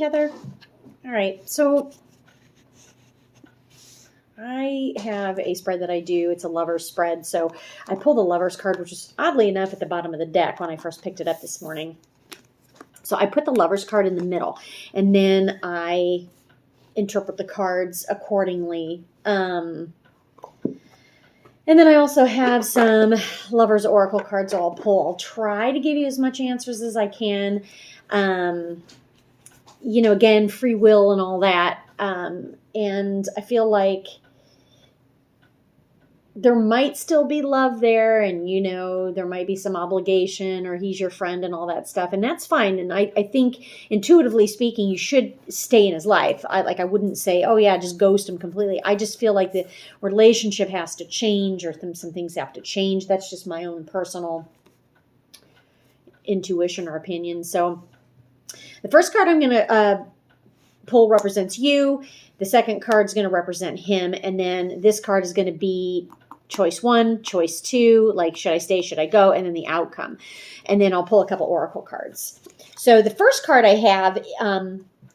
Heather. All right, so I have a spread that I do. It's a lover's spread. So I pulled the lover's card, which is oddly enough at the bottom of the deck when I first picked it up this morning. So I put the lover's card in the middle, and then I interpret the cards accordingly. And then I also have some Lover's Oracle cards I'll pull. I'll try to give you as much answers as I can. Again, free will and all that. And I feel like there might still be love there, and there might be some obligation, or he's your friend and all that stuff, and that's fine. And I think intuitively speaking, you should stay in his life. I wouldn't say, oh yeah, just ghost him completely. I just feel like the relationship has to change, or some things have to change. That's just my own personal intuition or opinion. So the first card I'm going to pull represents you. The second card is going to represent him. And then this card is going to be choice 1, choice 2, like should I stay, should I go, and then the outcome. And then I'll pull a couple oracle cards. So the first card I have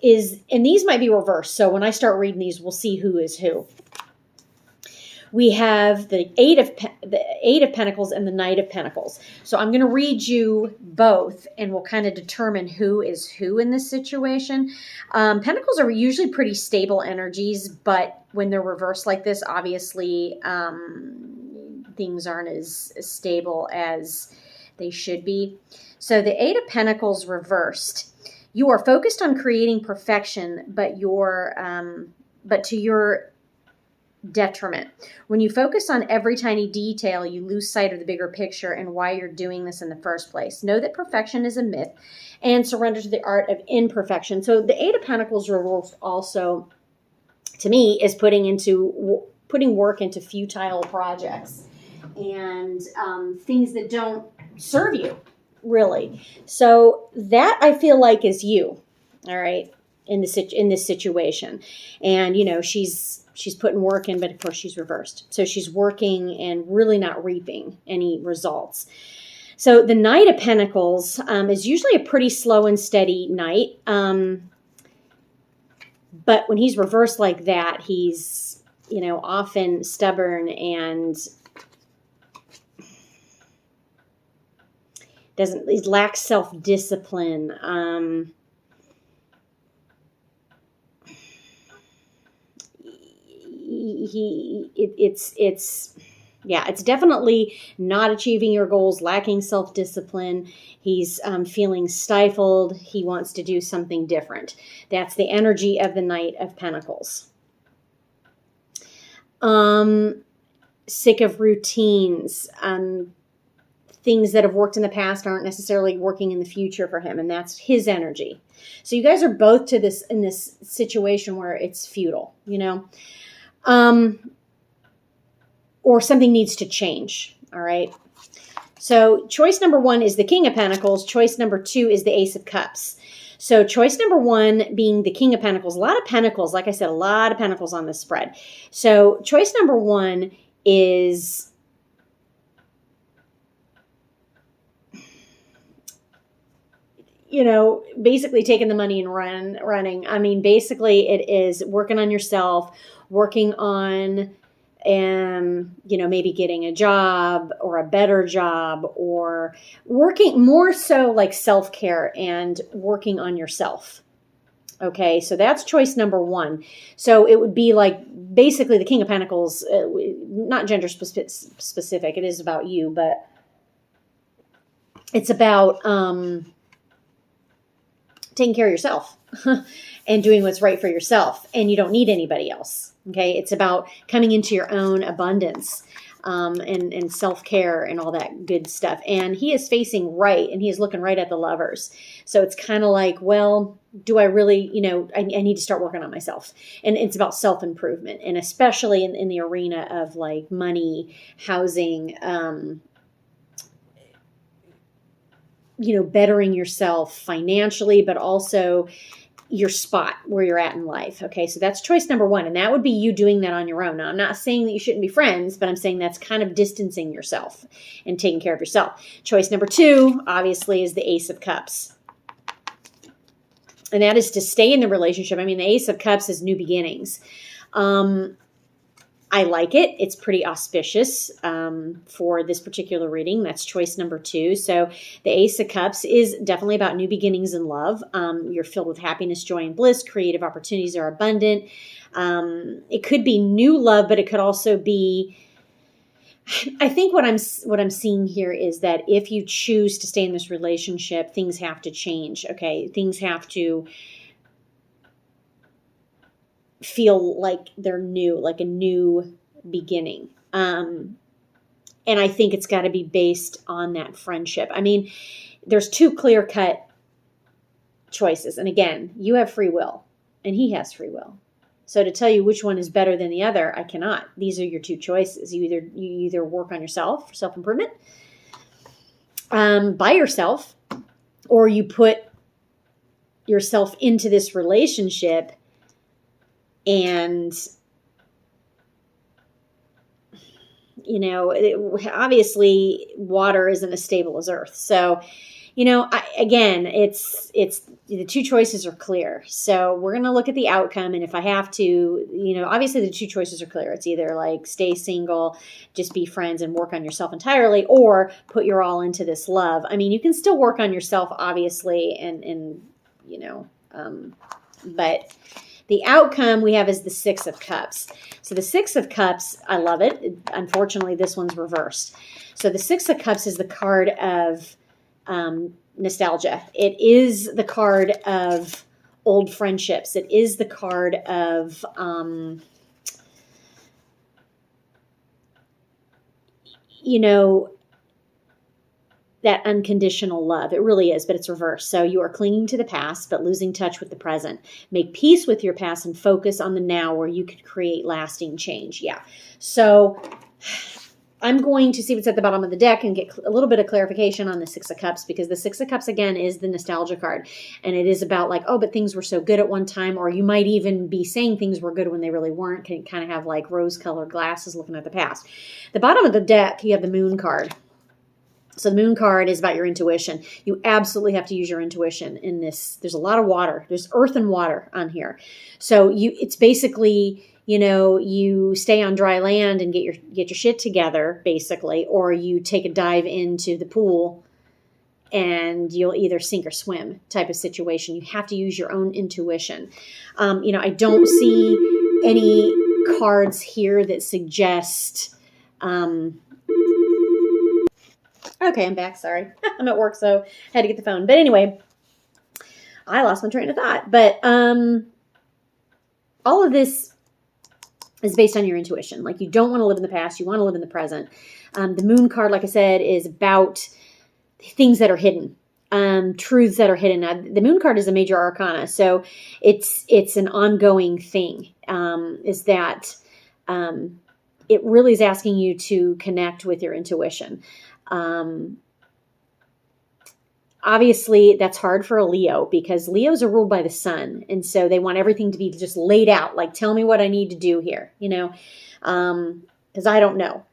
is, and these might be reversed. So when I start reading these, we'll see who is who. We have the Eight of Pentacles and the Knight of Pentacles. So I'm going to read you both, and we'll kind of determine who is who in this situation. Pentacles are usually pretty stable energies, but when they're reversed like this, obviously things aren't as stable as they should be. So the Eight of Pentacles reversed. You are focused on creating perfection, but to your detriment. When you focus on every tiny detail, you lose sight of the bigger picture and why you're doing this in the first place. Know that perfection is a myth and surrender to the art of imperfection. So the Eight of Pentacles reversed also, to me, is putting work into futile projects and things that don't serve you, really. So that, I feel like, is you, all right, in this situation. And, she's putting work in, but of course she's reversed. So she's working and really not reaping any results. So the Knight of Pentacles is usually a pretty slow and steady knight. But when he's reversed like that, he's, often stubborn and he lacks self-discipline. It's definitely not achieving your goals, lacking self-discipline. He's feeling stifled. He wants to do something different. That's the energy of the Knight of Pentacles. Sick of routines. Things that have worked in the past aren't necessarily working in the future for him, and that's his energy. So you guys are both in this situation where it's futile, or something needs to change. All right. So choice number 1 is the King of Pentacles. Choice number 2 is the Ace of Cups. So choice number 1 being the King of Pentacles. A lot of pentacles, like I said, a lot of pentacles on this spread. So choice number 1 is basically taking the money and running. I mean, basically it is working on yourself, working on, maybe getting a job or a better job, or working more so like self-care and working on yourself. Okay, so that's choice number 1. So it would be like basically the King of Pentacles, not gender specific. It is about you, but it's about taking care of yourself and doing what's right for yourself. And you don't need anybody else. Okay. It's about coming into your own abundance, and self-care and all that good stuff. And he is facing right, and he is looking right at the Lovers. So it's kind of like, well, do I really, I need to start working on myself. And it's about self-improvement, and especially in the arena of like money, housing, bettering yourself financially, but also your spot where you're at in life. Okay, so that's choice number 1, and that would be you doing that on your own. Now, I'm not saying that you shouldn't be friends, but I'm saying that's kind of distancing yourself and taking care of yourself. Choice number 2, obviously, is the Ace of Cups. and that is to stay in the relationship. I mean, the Ace of Cups is new beginnings. I like it. It's pretty auspicious for this particular reading. That's choice number 2. So the Ace of Cups is definitely about new beginnings in love. You're filled with happiness, joy, and bliss. Creative opportunities are abundant. It could be new love, but it could also be, I think what I'm seeing here is that if you choose to stay in this relationship, things have to change. Okay, things have to feel like they're new, like a new beginning. And I think it's got to be based on that friendship. I mean, there's 2 clear-cut choices. And again, you have free will and he has free will. So to tell you which one is better than the other, I cannot. These are your 2 choices. You either work on yourself for self-improvement by yourself, or you put yourself into this relationship and, obviously water isn't as stable as earth. So, it's the 2 choices are clear. So we're going to look at the outcome. And if I have to, obviously the 2 choices are clear. It's either like stay single, just be friends and work on yourself entirely, or put your all into this love. I mean, you can still work on yourself, obviously, but the outcome we have is the 6 of Cups. So the 6 of Cups, I love it. Unfortunately, this one's reversed. So the 6 of Cups is the card of nostalgia. It is the card of old friendships. It is the card of that unconditional love. It really is, but it's reversed. So you are clinging to the past, but losing touch with the present. Make peace with your past and focus on the now, where you can create lasting change. Yeah. So I'm going to see what's at the bottom of the deck and get a little bit of clarification on the 6 of Cups, because the 6 of Cups, again, is the nostalgia card. And it is about like, oh, but things were so good at one time, or you might even be saying things were good when they really weren't. Can kind of have like rose-colored glasses looking at the past. The bottom of the deck, you have the Moon card. So the Moon card is about your intuition. You absolutely have to use your intuition in this. There's a lot of water. There's earth and water on here. So it's basically, you stay on dry land and get your shit together, basically, or you take a dive into the pool and you'll either sink or swim type of situation. You have to use your own intuition. I don't see any cards here that suggest, okay, I'm back. Sorry. I'm at work, so I had to get the phone. But anyway, I lost my train of thought. But all of this is based on your intuition. Like, you don't want to live in the past. You want to live in the present. The Moon card, like I said, is about things that are hidden, truths that are hidden. Now, the Moon card is a major arcana, so it's an ongoing thing. Is that it really is asking you to connect with your intuition. Obviously that's hard for a Leo, because Leos are ruled by the sun. And so they want everything to be just laid out. Like, tell me what I need to do here, because I don't know.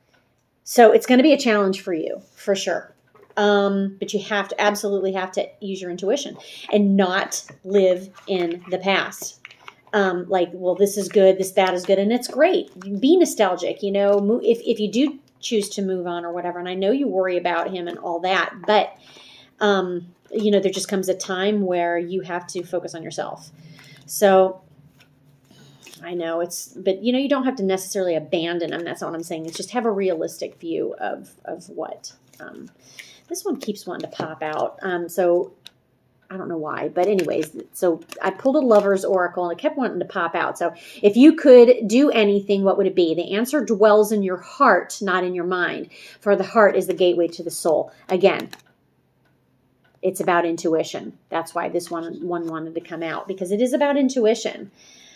So it's going to be a challenge for you for sure. But you absolutely have to use your intuition and not live in the past. Well, this is good, that is good. And it's great. Be nostalgic, if you do choose to move on or whatever. And I know you worry about him and all that, but, there just comes a time where you have to focus on yourself. So I know but you don't have to necessarily abandon him. That's not what I'm saying. It's just have a realistic view of what, this one keeps wanting to pop out. So I don't know why, but anyways, so I pulled a Lover's Oracle and it kept wanting to pop out. So if you could do anything, what would it be? The answer dwells in your heart, not in your mind. For the heart is the gateway to the soul. Again, it's about intuition. That's why this one wanted to come out, because it is about intuition.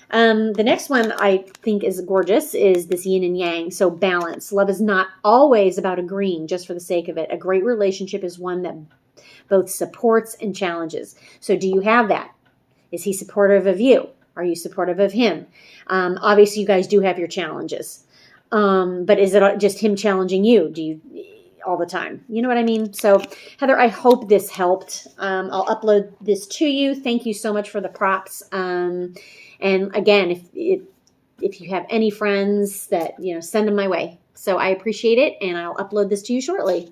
The next one I think is gorgeous is this yin and yang. So balance. Love is not always about agreeing just for the sake of it. A great relationship is one that both supports and challenges. So do you have that? Is he supportive of you? Are you supportive of him? Obviously, you guys do have your challenges. But is it just him challenging you? all the time. You know what I mean? So Heather, I hope this helped. I'll upload this to you. Thank you so much for the props. And again, if you have any friends that, send them my way. So I appreciate it, and I'll upload this to you shortly.